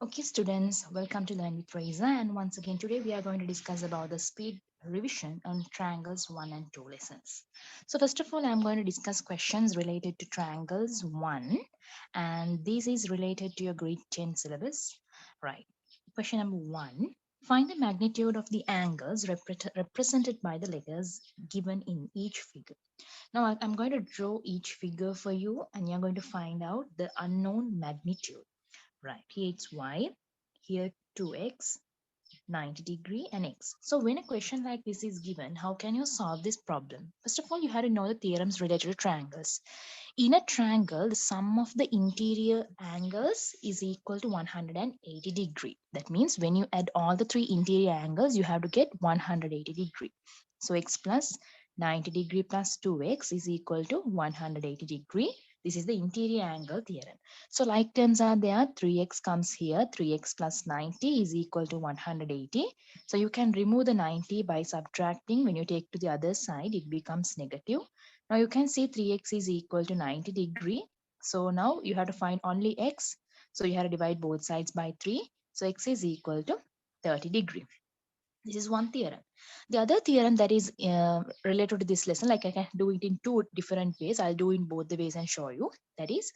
Okay, students, welcome to Learn with Reza. And once again, today we are going to discuss about the speed revision on triangles 1 and 2 lessons. So first of all, I'm going to discuss questions related to triangles 1, and this is related to your grade 10 syllabus. Right. Question number 1. Find the magnitude of the angles represented by the letters given in each figure. Now I'm going to draw each figure for you, and you're going to find out the unknown magnitude. Right, here it's y, here 2x, 90 degree and x. So when a question like this is given, how can you solve this problem? First of all, you have to know the theorems related to triangles. In a triangle, the sum of the interior angles is equal to 180 degree. That means when you add all the three interior angles, you have to get 180 degree. So x plus 90 degree plus 2x is equal to 180 degree. This is the interior angle theorem. So like terms are there, 3x comes here, 3x plus 90 is equal to 180. So you can remove the 90 by subtracting. When you take to the other side, it becomes negative. Now you can see 3x is equal to 90 degree. So now you have to find only x. So you have to divide both sides by 3. So x is equal to 30 degree. This is one theorem. The other theorem that is related to this lesson, like I can do it in two different ways. I'll do in both the ways and show you. That is,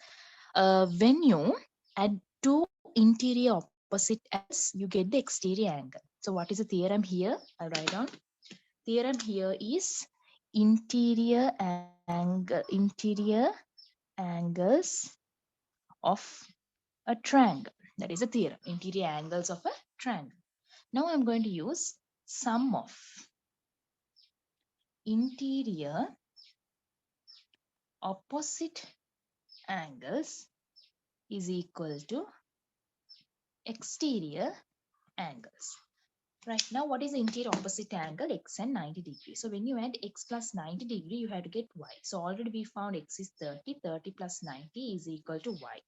when you add two interior opposite angles, you get the exterior angle. So what is the theorem here? I'll write down. Theorem here is interior angles of a triangle. That is a theorem. Interior angles of a triangle. Now I'm going to use sum of interior opposite angles is equal to exterior angles. Right now, what is the interior opposite angle? X and 90 degrees. So when you add x plus 90 degree, you have to get y. So already we found x is 30. 30 plus 90 is equal to y.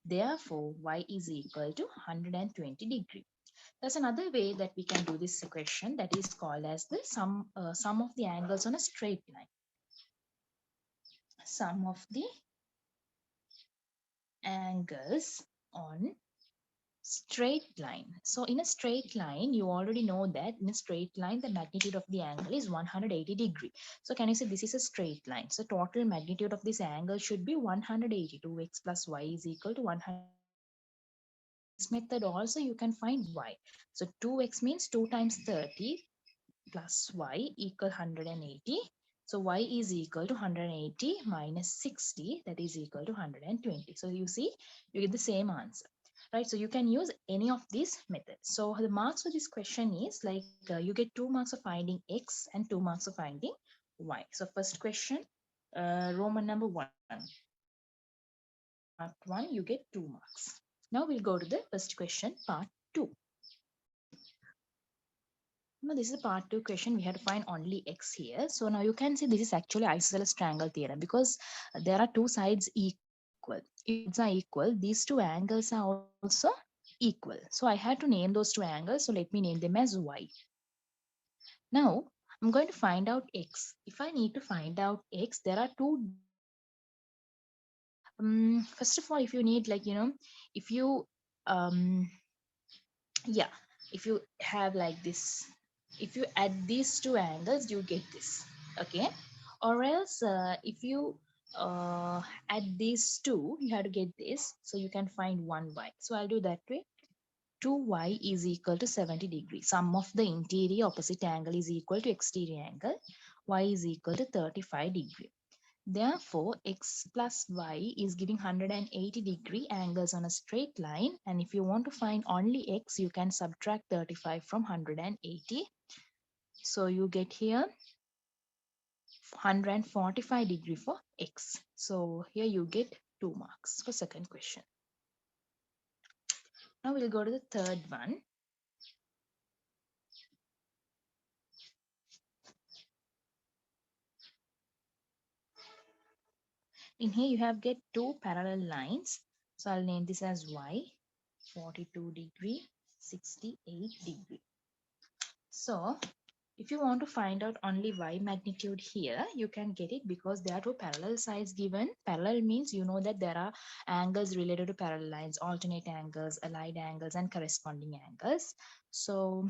Therefore, y is equal to 120 degree. There's another way that we can do this equation that is called as the sum of the angles on a straight line. Sum of the angles on straight line. So in a straight line, you already know that in a straight line, the magnitude of the angle is 180 degree. So can you say this is a straight line? So total magnitude of this angle should be 180. 2x plus y is equal to 100. This method also you can find y. So 2x means 2 times 30 plus y equal 180. So y is equal to 180 minus 60, that is equal to 120. So you see, you get the same answer. Right, so you can use any of these methods. So the marks for this question is like you get 2 marks of finding x and 2 marks of finding y. So first question, Roman number 1. Part 1, you get 2 marks. Now we'll go to the first question, part 2. Now this is a part 2 question. We have to find only x here. So now you can see this is actually isosceles triangle theorem because there are two sides equal. If two sides are equal, these two angles are also equal. So I had to name those two angles. So let me name them as y. Now I'm going to find out x. If I need to find out x, there are two. First of all, if you need if you yeah, if you have like this, if you add these two angles, you get this. Okay, or else if you add these two, you have to get this, so you can find 1y. So I'll do that way. 2y is equal to 70 degrees. Sum of the interior opposite angle is equal to exterior angle. Y is equal to 35 degree. Therefore, x plus y is giving 180 degree angles on a straight line. And if you want to find only x, you can subtract 35 from 180. So you get here 145 degree for x. So here you get 2 marks for second question. Now we'll go to the third one. In here you have get two parallel lines. So I'll name this as y, 42 degree, 68 degree. So If you want to find out only y magnitude here, you can get it because there are two parallel sides given. Parallel means you know that there are angles related to parallel lines, alternate angles, allied angles, and corresponding angles. So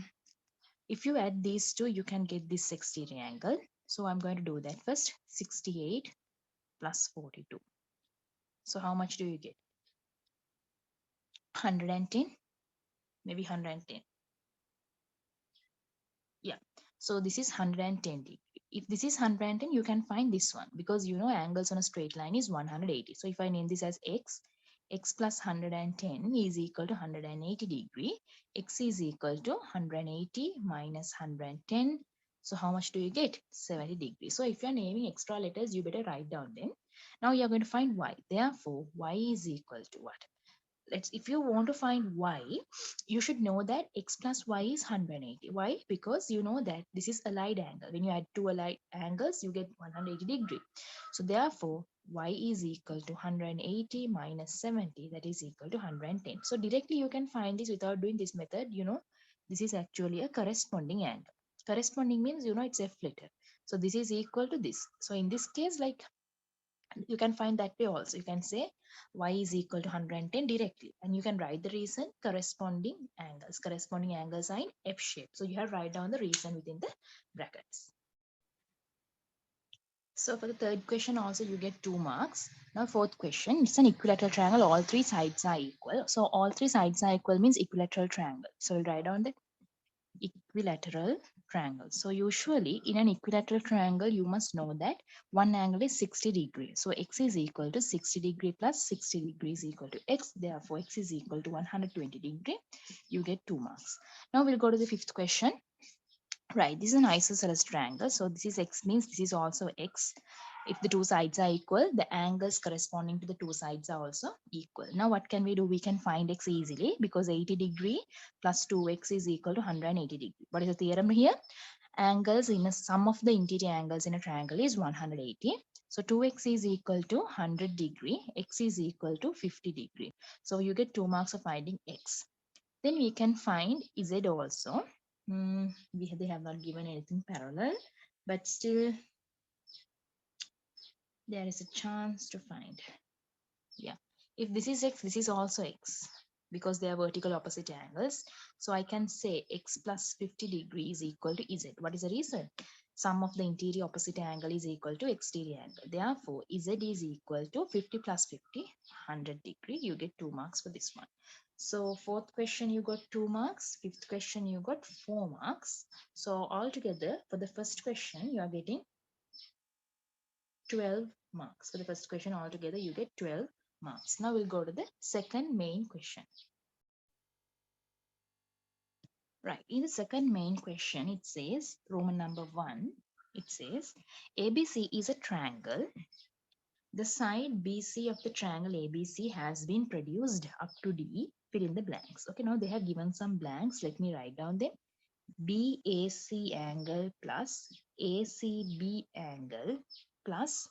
if you add these two, you can get this exterior angle. So I'm going to do that first. 68 plus 42. So how much do you get? 110, maybe 110. Yeah. So this is 110 degree. If this is 110, you can find this one because you know angles on a straight line is 180. So if I name this as x, x plus 110 is equal to 180 degree. X is equal to 180 minus 110. So how much do you get? 70 degrees. So if you are naming extra letters, you better write down them. Now you are going to find y. Therefore, y is equal to what? If you want to find y, you should know that x plus y is 180. Why? Because you know that this is allied angle. When you add two allied angles, you get 180 degree. So therefore, y is equal to 180 minus 70, that is equal to 110. So directly you can find this without doing this method. You know, this is actually a corresponding angle. Corresponding means, you know, it's f letter. So this is equal to this. So in this case, like, you can find that way also. You can say y is equal to 110 directly, and you can write the reason. Corresponding angles are in f shape, so you have to write down the reason within the brackets. So for the third question also you get 2 marks. Now fourth question, it's an equilateral triangle, all three sides are equal. So all three sides are equal means equilateral triangle. So we'll write down the equilateral triangle. So usually in an equilateral triangle, you must know that one angle is 60 degrees. So x is equal to 60 degree plus 60 degrees equal to x. Therefore, x is equal to 120 degree. You get 2 marks. Now we'll go to the fifth question. Right, this is an isosceles triangle. So this is x means this is also x. If the two sides are equal, the angles corresponding to the two sides are also equal. Now what can we do? We can find x easily because 80 degree plus 2x is equal to 180 degree. What is the theorem here? Angles in a sum of the interior angles in a triangle is 180. So 2x is equal to 100 degree, x is equal to 50 degree. So you get 2 marks of finding x. Then we can find z also. They have not given anything parallel, but still there is a chance to find. Yeah, if this is x, this is also x because they are vertical opposite angles. So I can say x plus 50 degree is equal to z. What is the reason? Sum of the interior opposite angle is equal to exterior angle. Therefore, z is equal to 50 plus 50, 100 degree. You get 2 marks for this one. So fourth question you got 2 marks, fifth question you got 4 marks. So altogether for the first question you are getting 12 marks. For the first question altogether you get 12 marks. Now we'll go to the second main question. Right, in the second main question it says Roman number 1. It says ABC is a triangle. The side BC of the triangle ABC has been produced up to D. Fill in the blanks. Okay, now they have given some blanks. Let me write down them. BAC angle plus ACB angle plus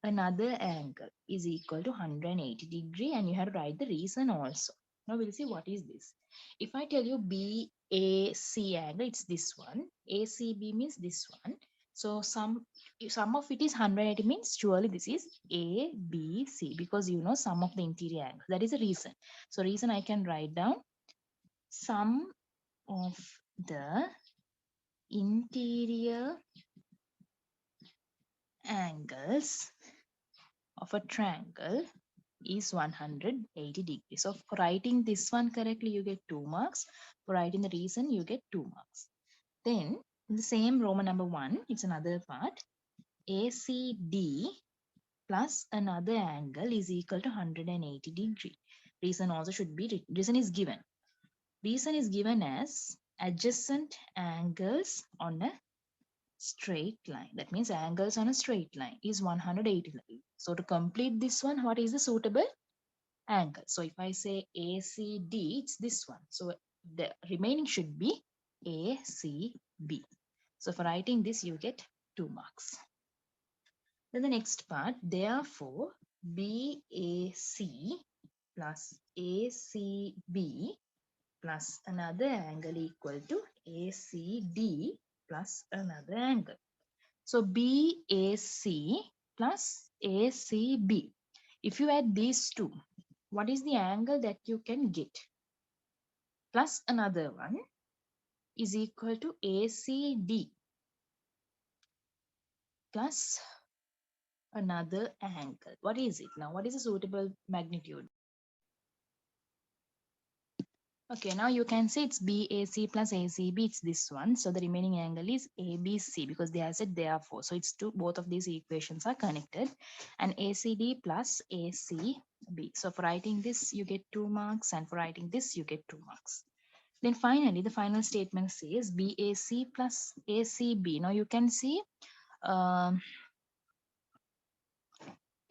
another angle is equal to 180 degree, and you have to write the reason also. Now we'll see what is this. If I tell you BAC angle, it's this one. ACB means this one. So sum of it is 180 means surely this is ABC because you know sum of the interior angle. That is a reason. So reason I can write down sum of the interior angles of a triangle is 180 degrees. So for writing this one correctly, you get 2 marks. For writing the reason, you get 2 marks. Then in the same Roman number 1, it's another part. ACD plus another angle is equal to 180 degree. Reason also should be written. Reason is given. Reason is given as adjacent angles on a straight line. That means angles on a straight line is 180 degree. So to complete this one, what is the suitable angle? So if I say ACD, it's this one. So the remaining should be ACB. So for writing this, you get 2 marks. Then the next part, therefore, BAC plus ACB plus another angle equal to ACD plus another angle. So BAC plus ACB. If you add these two, what is the angle that you can get? Plus another one is equal to ACD plus another angle. What is it now? What is a suitable magnitude? Okay, now you can see it's BAC plus ACB. It's this one. So the remaining angle is ABC because they are said therefore. So it's two, both of these equations are connected. And ACD plus ACB. So for writing this, you get 2 marks. And for writing this, you get 2 marks. Then finally, the final statement says BAC plus ACB. Now you can see um,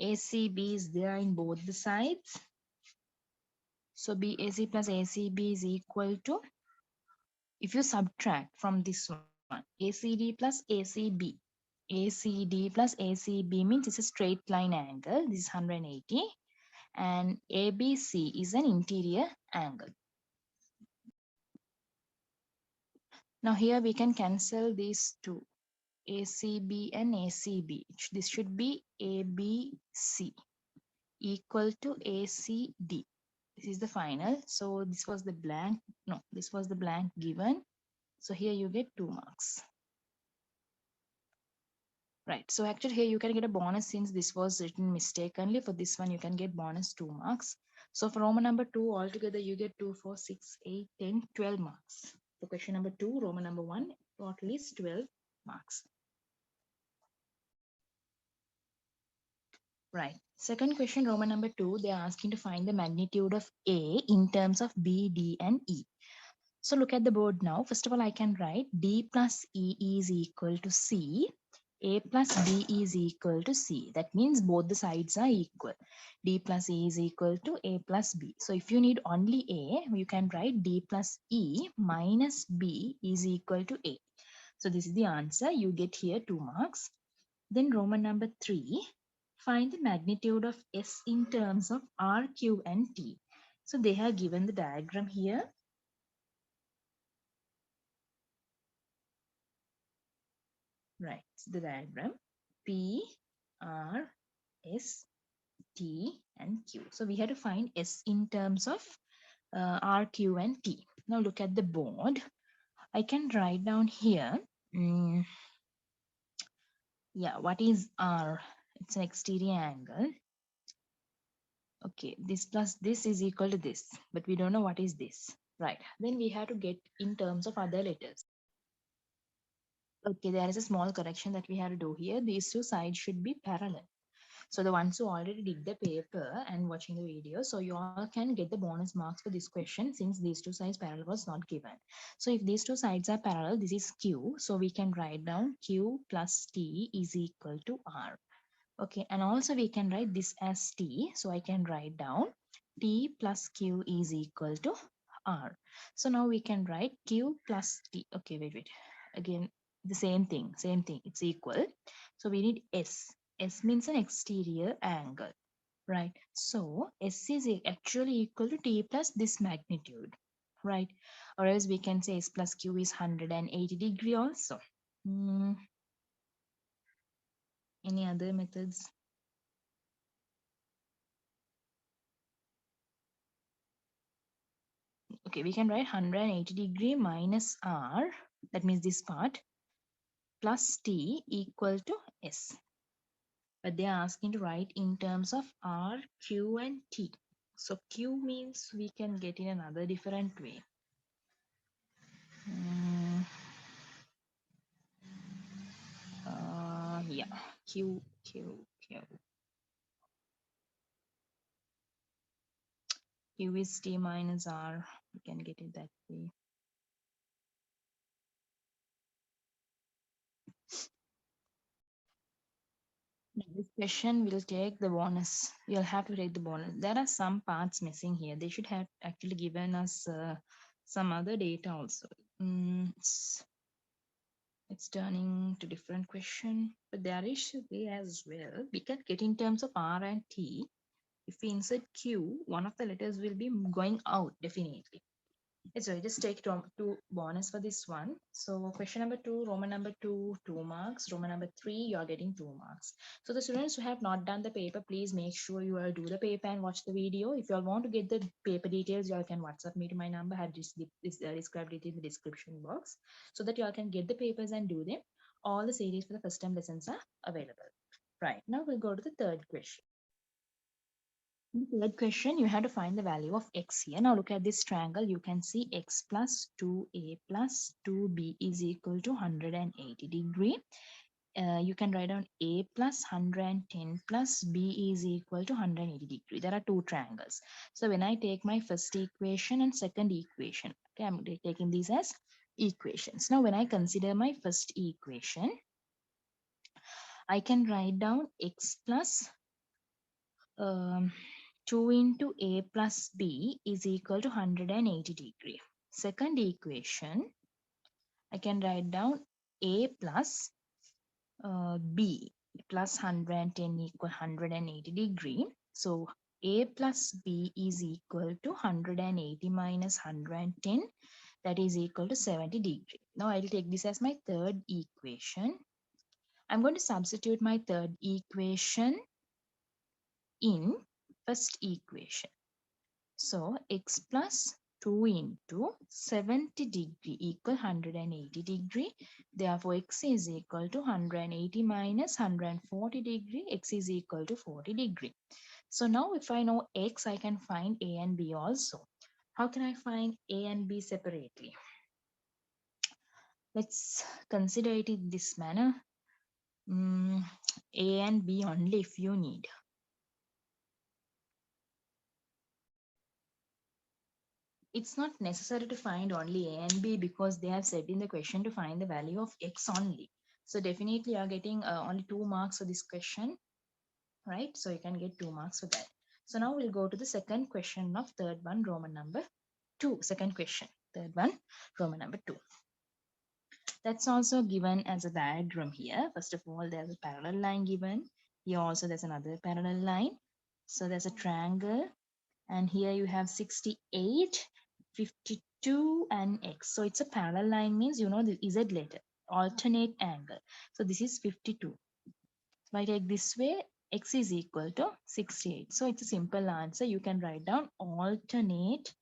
ACB is there in both the sides. So BAC plus ACB is equal to, if you subtract from this one, ACD plus ACB. ACD plus ACB means it's a straight line angle. This is 180. And ABC is an interior angle. Now here we can cancel these two. ACB and ACB. This should be ABC equal to ACD. This is the final. So this was the blank. No, this was the blank given. So here you get 2 marks. Right. So actually here you can get a bonus since this was written mistakenly. For this one, you can get bonus 2 marks. So for Roman number 2, altogether you get 2, 4, 6, 8, 10, 12 marks. For question number 2, Roman number 1, total is 12 marks. Right. Second question, Roman number 2, they are asking to find the magnitude of A in terms of B, D, and E. So look at the board now. First of all, I can write D plus E is equal to C. A plus B is equal to C. That means both the sides are equal. D plus E is equal to A plus B. So if you need only A, you can write D plus E minus B is equal to A. So this is the answer. You get here 2 marks. Then Roman number 3, find the magnitude of S in terms of R, Q, and T. So they have given the diagram here. Right, so the diagram P, R, S, T, and Q. So we had to find S in terms of R, Q, and T. Now look at the board. I can write down here. Yeah, what is R? It's an exterior angle. Okay, this plus this is equal to this, but we don't know what is this. Right, then we have to get in terms of other letters. Okay, there is a small correction that we have to do here. These two sides should be parallel. So the ones who already did the paper and watching the video, so you all can get the bonus marks for this question since these two sides parallel was not given. So if these two sides are parallel, this is Q. So we can write down Q plus T is equal to R. Okay, and also we can write this as T. So I can write down T plus Q is equal to R. So now we can write Q plus T. Okay, wait. Again, the same thing, it's equal. So we need S. S means an exterior angle, right? So S is actually equal to T plus this magnitude, right? Or else we can say S plus Q is 180 degree also. Any other methods? Okay, we can write 180 degree minus R, that means this part, plus T equal to S. But they are asking to write in terms of R, Q, and T. So Q means we can get in another different way. Yeah, Q. Q is T minus R. We can get it that way. This question will take the bonus. You'll have to take the bonus. There are some parts missing here. They should have actually given us some other data also. It's turning to different question, but there is should be as well. We can get in terms of R and T. If we insert Q, one of the letters will be going out definitely. Sorry, just take two bonus for this one. So question number 2, Roman number 2, 2 marks. Roman number 3, you're getting 2 marks. So the students who have not done the paper, please make sure you will do the paper and watch the video. If you all want to get the paper details, you all can WhatsApp me to my number. I have described it in the description box so that you all can get the papers and do them. All the series for the first time lessons are available. Right, now we'll go to the third question. In the third question, you have to find the value of x here. Now look at this triangle. You can see x plus 2a plus 2b is equal to 180 degree. You can write down a plus 110 plus b is equal to 180 degree. There are two triangles. So when I take my first equation and second equation, okay, I'm taking these as equations. Now when I consider my first equation, I can write down x plus um, 2 into a plus b is equal to 180 degree. Second equation, I can write down a plus b plus 110 equal 180 degree. So a plus b is equal to 180 minus 110, that is equal to 70 degree. Now I will take this as my third equation. I'm going to substitute my third equation in first equation. So x plus 2 into 70 degree equal 180 degree. Therefore, x is equal to 180 minus 140 degree. X is equal to 40 degree. So now if I know x, I can find a and b also. How can I find a and b separately? Let's consider it in this manner. A and b only if you need. It's not necessary to find only a and b because they have said in the question to find the value of x only. So definitely you are getting only 2 marks for this question, right? So you can get 2 marks for that. So now we'll go to the second question of third one, Roman number 2. Second question, third one, Roman number 2. That's also given as a diagram here. First of all, there's a parallel line given. Here also there's another parallel line. So there's a triangle, and here you have 68, 52 and x. So it's a parallel line, means you know the z letter, alternate angle. So this is 52. If I take this way, x is equal to 68. So it's a simple answer. You can write down alternate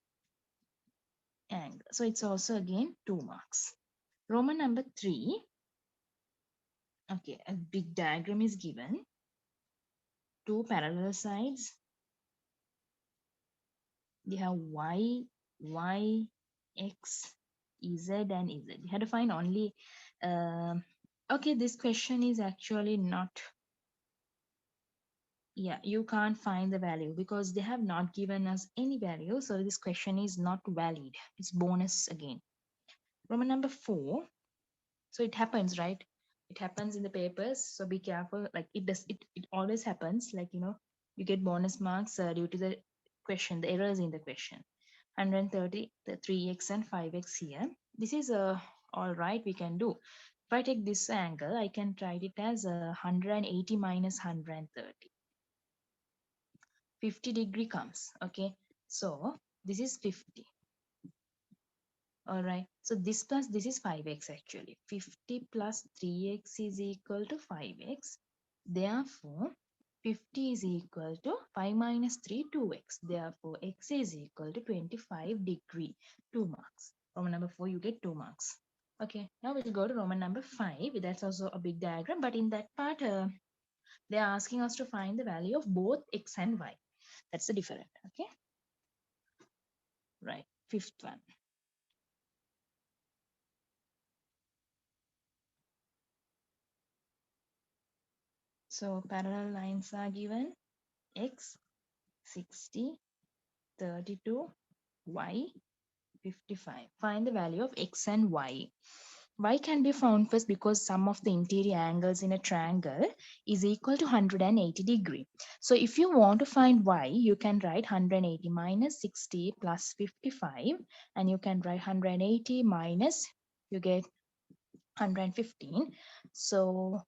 angle. So it's also again 2 marks. Roman number 3. Okay, a big diagram is given. Two parallel sides. They have y, x, z and z. You have to find only okay, this question is actually not, yeah, you can't find the value because they have not given us any value, so this question is not valid. It's bonus again. Roman number 4. So it happens, right? It happens in the papers, so be careful. Like it always happens, like you know, you get bonus marks due to the question, the errors in the question. 130, the 3x and 5x here. This is all right, we can do. If I take this angle, I can write it as 180 minus 130. 50 degree comes, okay? So this is 50. All right, so this plus this is 5x actually. 50 plus 3x is equal to 5x. Therefore, 50 is equal to 5 minus 3, 2x. Therefore, x is equal to 25 degree, 2 marks. Roman number 4, you get 2 marks. Okay, now we'll go to Roman number 5. That's also a big diagram, but in that part, they are asking us to find the value of both x and y. That's the difference, okay? Right, fifth one. So parallel lines are given. X 60, 32, y 55. Find the value of x and y. Y can be found first because sum of the interior angles in a triangle is equal to 180 degree. So if you want to find y, you can write 180 minus 60 plus 55, and you can write 180 minus, you get 115. So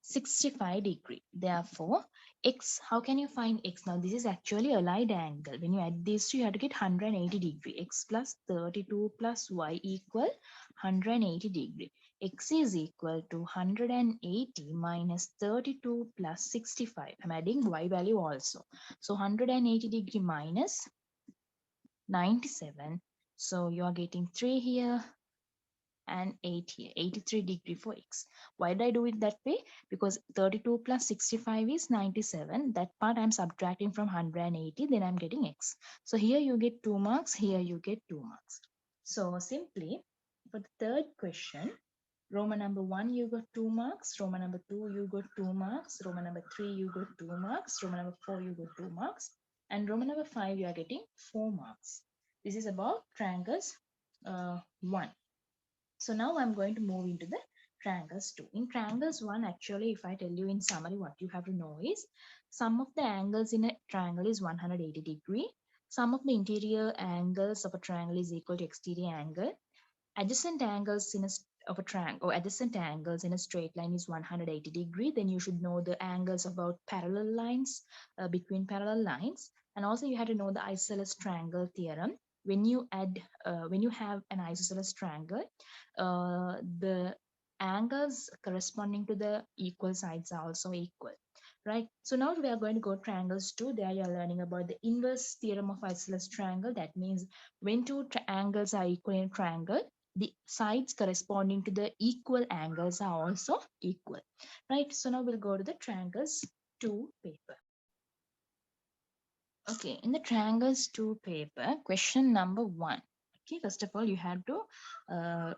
65 degree. Therefore, X, how can you find X? Now this is actually a allied angle. When you add these two, you have to get 180 degree. X plus 32 plus Y equal 180 degree. X is equal to 180 minus 32 plus 65. I'm adding Y value also. So 180 degree minus 97. So you are getting 3 here and 8 here, 83 degree for X. Why did I do it that way? Because 32 plus 65 is 97. That part I'm subtracting from 180, then I'm getting X. So here you get 2 marks, here you get 2 marks. So simply for the third question, Roman number 1 you got 2 marks, Roman number 2 you got 2 marks, Roman number 3 you got 2 marks, Roman number 4 you got 2 marks, and Roman number 5 you are getting 4 marks. This is about triangles 1. So now I'm going to move into the triangles 2. In triangles 1, actually, if I tell you in summary, what you have to know is sum of the angles in a triangle is 180 degree. Sum of the interior angles of a triangle is equal to exterior angle. Adjacent angles in of a triangle or adjacent angles in a straight line is 180 degree. Then you should know the angles about parallel lines between parallel lines, and also you have to know the isosceles triangle theorem. When you when you have an isosceles triangle, the angles corresponding to the equal sides are also equal, right? So now we are going to go triangles 2. There you are learning about the inverse theorem of isosceles triangle. That means when two angles are equal in a triangle, the sides corresponding to the equal angles are also equal, right? So now we'll go to the triangles 2 paper. Okay, in the triangles 2 paper, question number 1. Okay, first of all, you have to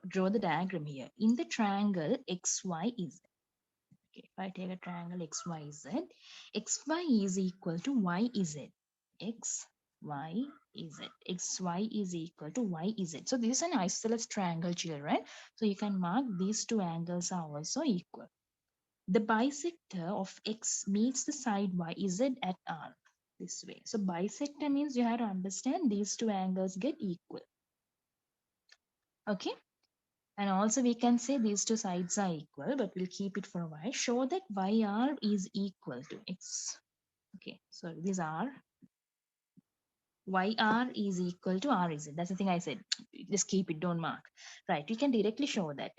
draw the diagram here. In the triangle XYZ, okay, if I take a triangle XYZ, XY is equal to YZ. XYZ. XY is equal to YZ. So this is an isosceles triangle, children. So you can mark these two angles are also equal. The bisector of X meets the side YZ at R. This way. So bisector means you have to understand these two angles get equal. Okay. And also we can say these two sides are equal, but we'll keep it for a while. Show that YR is equal to X. Okay, so these are YR is equal to RZ. That's the thing I said. Just keep it, don't mark. Right, we can directly show that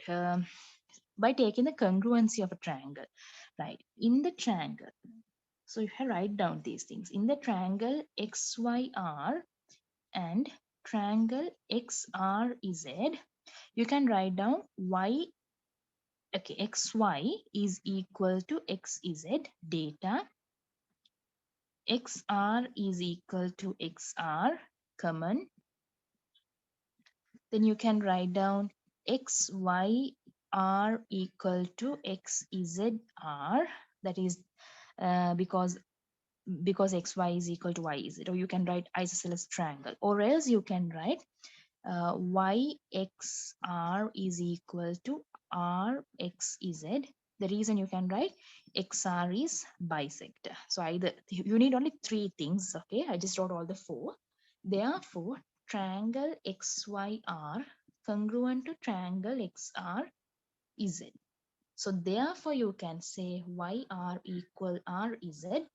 by taking the congruency of a triangle. Right, in the triangle. So you have write down these things. In the triangle XYR and triangle XRZ, you can write down Y. Okay, XY is equal to XZ data. XR is equal to XR common. Then you can write down XYR equal to XZR. That is because XY is equal to YZ. Or you can write isosceles triangle. Or else you can write YXR is equal to RXZ. The reason you can write XR is bisector. So either you need only 3 things. Okay, I just wrote all the 4. Therefore, triangle XYR congruent to triangle XRZ. So therefore, you can say YR equal RZ,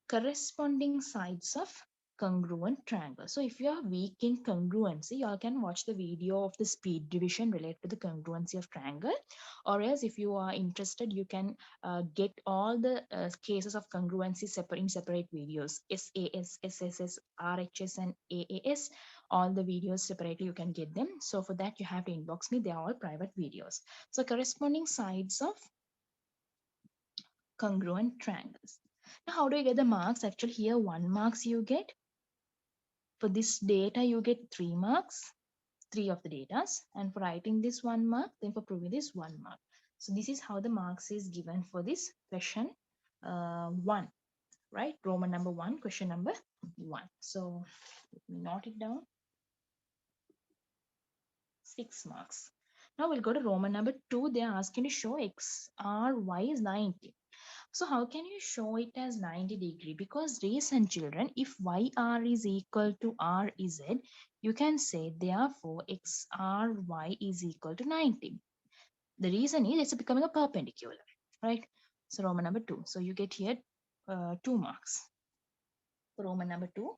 corresponding sides of congruent triangle. So if you are weak in congruency, you all can watch the video of the speed division related to the congruency of triangle, or else if you are interested, you can get all the cases of congruency in separate videos, SAS, SSS, RHS and AAS. All the videos separately you can get them. So for that you have to inbox me. They are all private videos. So corresponding sides of congruent triangles. Now, how do you get the marks? Actually, here 1 marks you get. For this data, you get 3 marks, 3 of the datas. And for writing this 1 mark, then for proving this 1 mark. So this is how the marks is given for this question 1, right? Roman number 1, question number 1. So let me note it down. 6 marks. Now we'll go to Roman number 2. They are asking to show X, R, Y is 90. So how can you show it as 90 degree? Because reason, children, if YR is equal to RZ, you can say therefore XRY is equal to 90. The reason is it's becoming a perpendicular, right? So Roman number 2. So you get here 2 marks. For Roman number 2,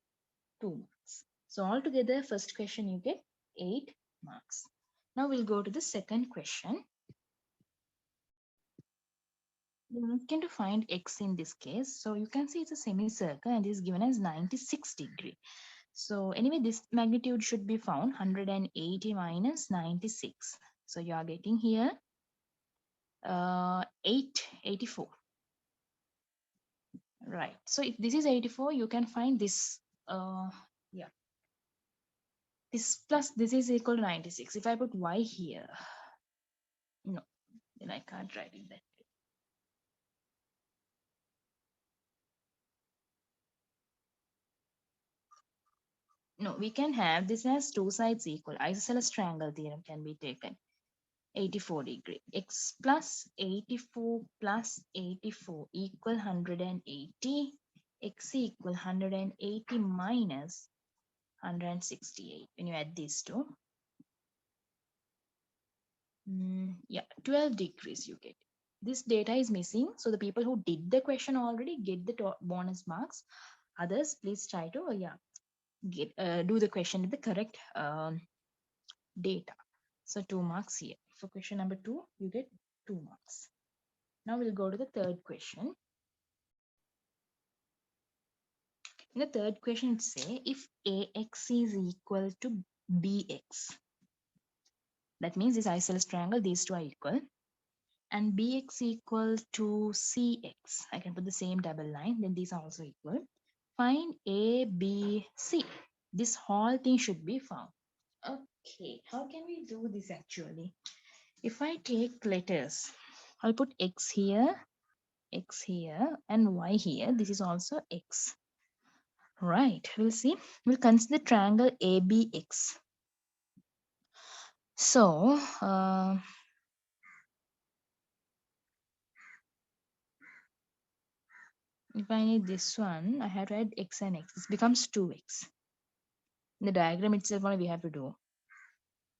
2 marks. So altogether, first question you get 8 marks. Now we'll go to the second question. We're looking to find x in this case. So you can see it's a semicircle and is given as 96 degree. So anyway, this magnitude should be found 180 minus 96. So you are getting here 84. Right. So if this is 84, you can find this. Yeah. This plus this is equal to 96. If I put y here, no, then I can't write it that way. No, we can have this as two sides equal. Isosceles triangle theorem can be taken. 84 degree. X plus 84 plus 84 equal 180. X equal 180 minus 168. When you add these two, yeah, 12 degrees you get. This data is missing. So the people who did the question already get the bonus marks. Others, please try to, get do the question with the correct data. So 2 marks here. For question number 2, you get 2 marks. Now we'll go to the third question. In the third question, it say if AX is equal to BX, that means this isosceles triangle, these two are equal, and BX equal to CX. I can put the same double line, then these are also equal. Find A, B, C. This whole thing should be found. Okay, how can we do this actually? If I take letters, I'll put X here, and Y here. This is also X. Right, we'll see. We'll consider triangle ABX. So, if I need this one, I have to add X and X. This becomes 2X. In the diagram itself, what we have to do?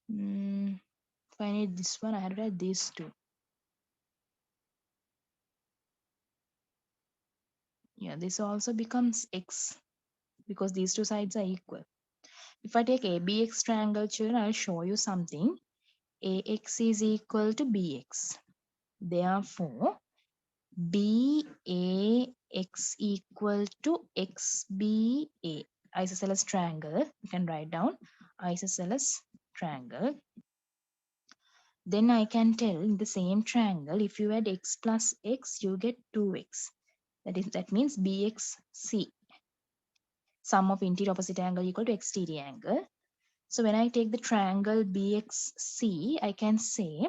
If I need this one, I have to add these two. Yeah, this also becomes X because these two sides are equal. If I take ABX triangle, children, I'll show you something. AX is equal to BX. Therefore, BAX equal to XBA. Isosceles triangle. You can write down isosceles triangle. Then I can tell in the same triangle, if you add x plus x, you get 2x. That means BXC. Sum of interior opposite angle equal to exterior angle. So when I take the triangle BXC, I can say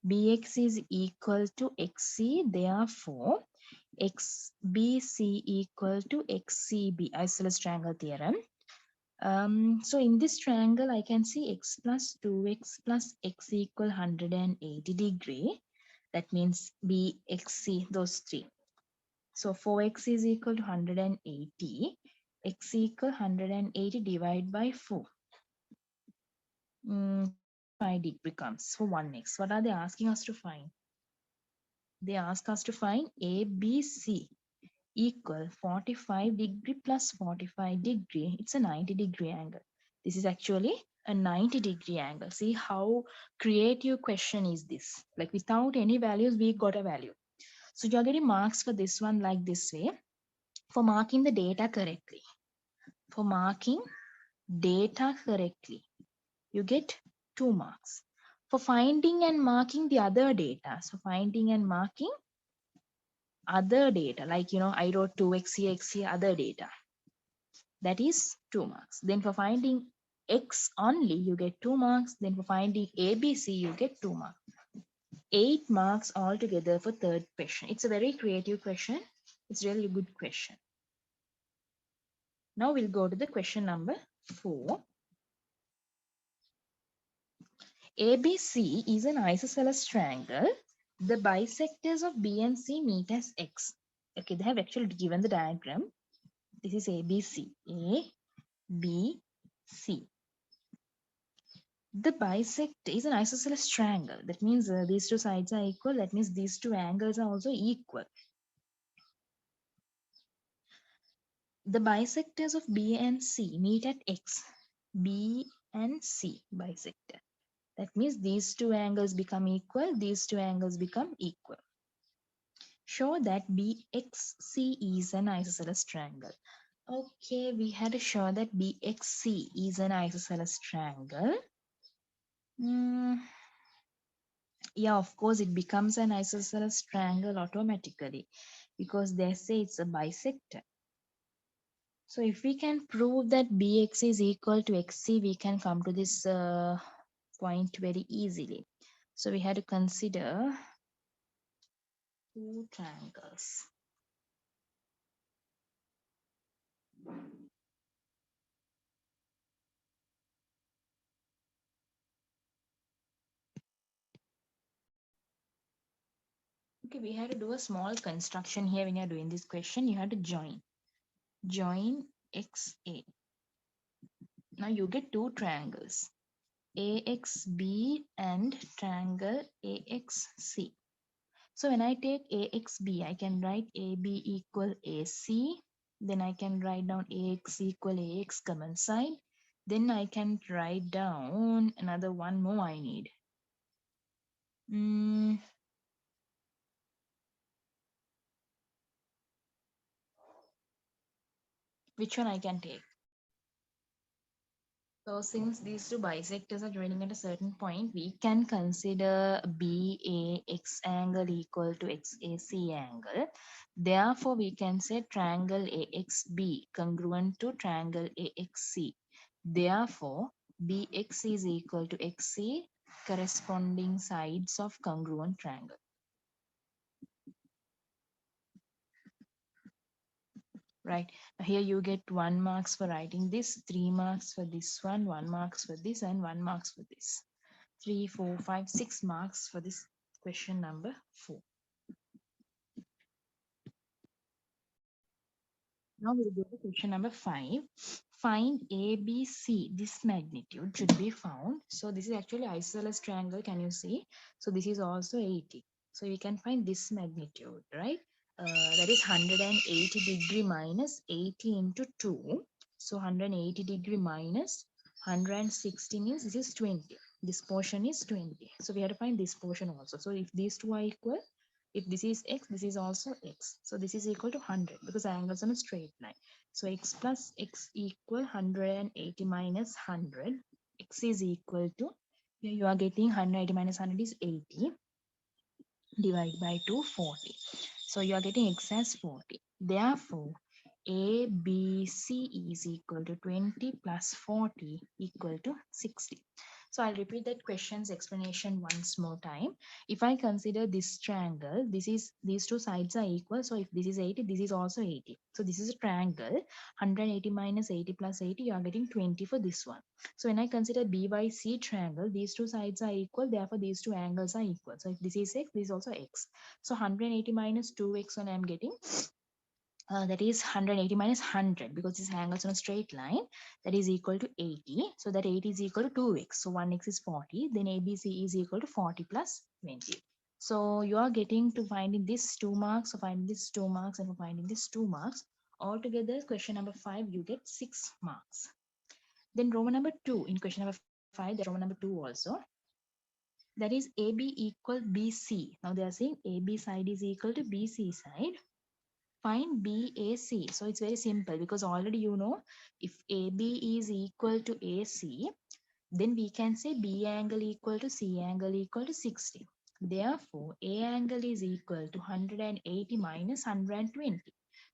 BX is equal to XC. Therefore, XBC equal to XCB. Isosceles triangle theorem. So in this triangle, I can see x plus 2x plus x equal 180 degree. That means BXC, those three. So 4x is equal to 180. X equal 180 divided by 4. 5 degree comes for 1x. What are they asking us to find? They ask us to find ABC equal 45 degree plus 45 degree. It's a 90 degree angle. This is actually a 90 degree angle. See how creative question is this? Like without any values, we got a value. So you're getting marks for this one like this way. For marking the data correctly. For marking data correctly, you get 2 marks. For finding and marking the other data. So finding and marking other data, like, I wrote 2x here, x here, other data. That is 2 marks. Then for finding x only, you get 2 marks. Then for finding ABC, you get 2 marks. 8 marks altogether for third question. It's a very creative question. It's really a good question. Now we'll go to the question number 4. ABC is an isosceles triangle. The bisectors of B and C meet as X. Okay, they have actually given the diagram. This is ABC. A, B, C. The bisect is an isosceles triangle. That means these two sides are equal. That means these two angles are also equal. The bisectors of B and C meet at X. B and C bisector. That means these two angles become equal, these two angles become equal. Show that BXC is an isosceles triangle. Okay, we had to show that BXC is an isosceles triangle. Yeah, of course, it becomes an isosceles triangle automatically because they say it's a bisector. So if we can prove that BX is equal to XC, we can come to this point very easily. So we had to consider two triangles. Okay, we had to do a small construction here when you're doing this question. You have to join XA. Now you get two triangles, AXB and triangle AXC. So when I take AXB, I can write AB equal AC. Then I can write down AX equal AX common side. Then I can write down another one more I need. Which one I can take? So since these two bisectors are joining at a certain point, we can consider BAX angle equal to XAC angle. Therefore, we can say triangle AXB congruent to triangle AXC. Therefore, BX is equal to XC, corresponding sides of congruent triangle. Right, here you get 1 marks for writing this, 3 marks for this one, 1 marks for this, and 1 marks for this. 3, 4, 5, 6 marks for this question number 4. Now we'll go to question number 5. Find ABC. This magnitude should be found. So this is actually isosceles triangle. Can you see? So this is also 80. So we can find this magnitude, right? That is 180 degree minus 80 into 2. So 180 degree minus 160 means this is 20. This portion is 20. So we have to find this portion also. So if these two are equal, if this is x, this is also x. So this is equal to 100 because the angles on a straight line. So x plus x equal 180 minus 100. X is equal to, here you are getting 180 minus 100 is 80. Divide by 2, 40. So you are getting x as 40. Therefore, ABC is equal to 20 plus 40 equal to 60. So I'll repeat that question's explanation once more time. If I consider this triangle, these two sides are equal. So if this is 80, this is also 80. So this is a triangle. 180 minus 80 plus 80, you are getting 20 for this one. So when I consider BYC triangle, these two sides are equal. Therefore, these two angles are equal. So if this is x, this is also x. So 180 minus 2x when I'm getting that is 180 minus 100 because this angles on a straight line, that is equal to 80. So that 80 is equal to 2x. So 1x is 40. Then ABC is equal to 40 plus 20. So you are getting to finding this 2 marks, for finding this 2 marks, and for finding this 2 marks. Altogether, question number 5, you get 6 marks. Then Roman number 2, in question number 5, there's Roman number 2 also. That is AB equal BC. Now they are saying AB side is equal to BC side. Find BAC. So it's very simple because already you know if AB is equal to AC, then we can say B angle equal to C angle equal to 60. Therefore, A angle is equal to 180 minus 120.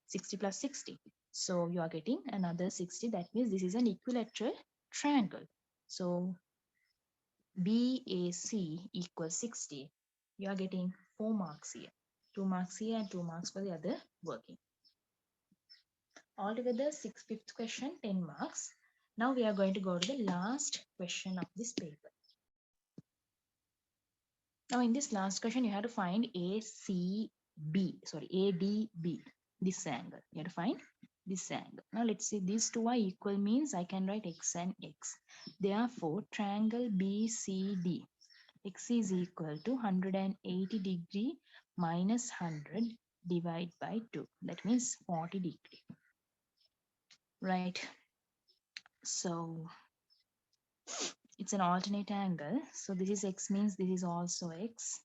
60 plus 60. So you are getting another 60. That means this is an equilateral triangle. So BAC equals 60. You are getting 4 marks here. 2 marks here and 2 marks for the other working. Altogether, 5th question, 10 marks. Now we are going to go to the last question of this paper. Now in this last question, you have to find ADB, this angle. You have to find this angle. Now let's see, these two are equal means I can write x and x. Therefore, triangle BCD, x is equal to 180 degree minus 100 divided by 2. That means 40 degree. right? So it's an alternate angle. So this is x means this is also x.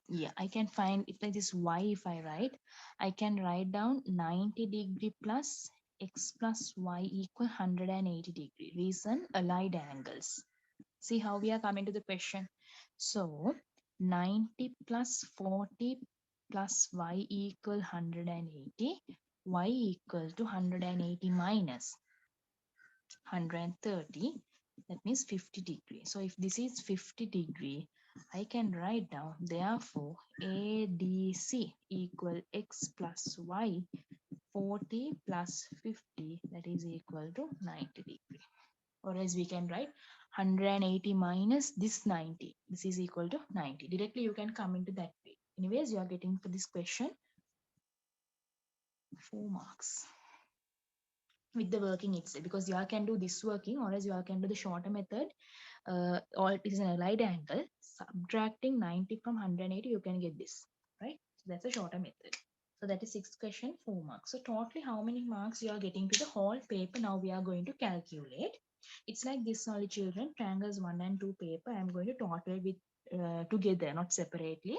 Yeah, I can find if like this y, if I write, I can write down 90 degree plus x plus y equal 180 degree. Reason allied angles. See how we are coming to the question. So 90 plus 40 plus y equal 180, y equal to 180 minus 130, that means 50 degree. So if this is 50 degree, I can write down therefore ADC equal x plus y 40 plus 50, that is equal to 90 degree. Or else we can write 180 minus this 90, this is equal to 90. Directly you can come into that way. Anyways, you are getting for this question 4 marks with the working itself, because you all can do this working, or else you all can do the shorter method. Or it is an allied angle, subtracting 90 from 180, you can get this, right? So that's a shorter method. So that is sixth question, 4 marks. So totally how many marks you are getting to the whole paper, now we are going to calculate. It's like this only, children. Triangles 1 and 2 paper, I'm going to total with together, not separately,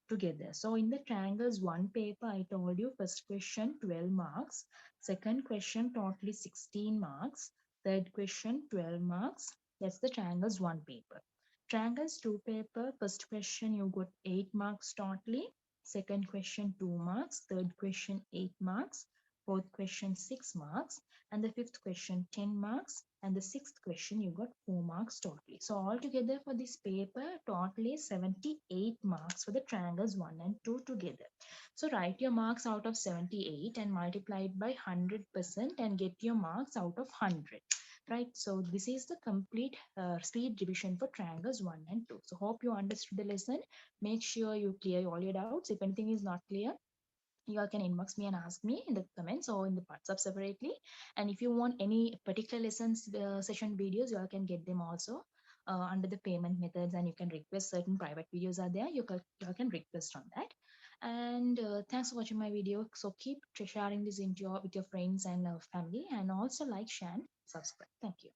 together. So in the triangles 1 paper, I told you first question 12 marks, second question totally 16 marks, third question 12 marks. That's the triangles 1 paper. Triangles 2 paper, first question you got 8 marks totally, second question 2 marks, third question 8 marks, fourth question 6 marks, and the fifth question 10 marks, and the sixth question you got 4 marks totally. So altogether for this paper, totally 78 marks for the triangles 1 and 2 together. So write your marks out of 78 and multiply it by 100% and get your marks out of 100. Right, so this is the complete speed division for triangles 1 and 2. So hope you understood the lesson. Make sure you clear all your doubts. If anything is not clear, you all can inbox me and ask me in the comments or in the WhatsApp separately. And if you want any particular lessons session videos, you all can get them also under the payment methods, and you can request certain private videos are there. You all can request on that. And thanks for watching my video. So keep sharing this into with your friends and family, and also like, share, and subscribe. Thank you.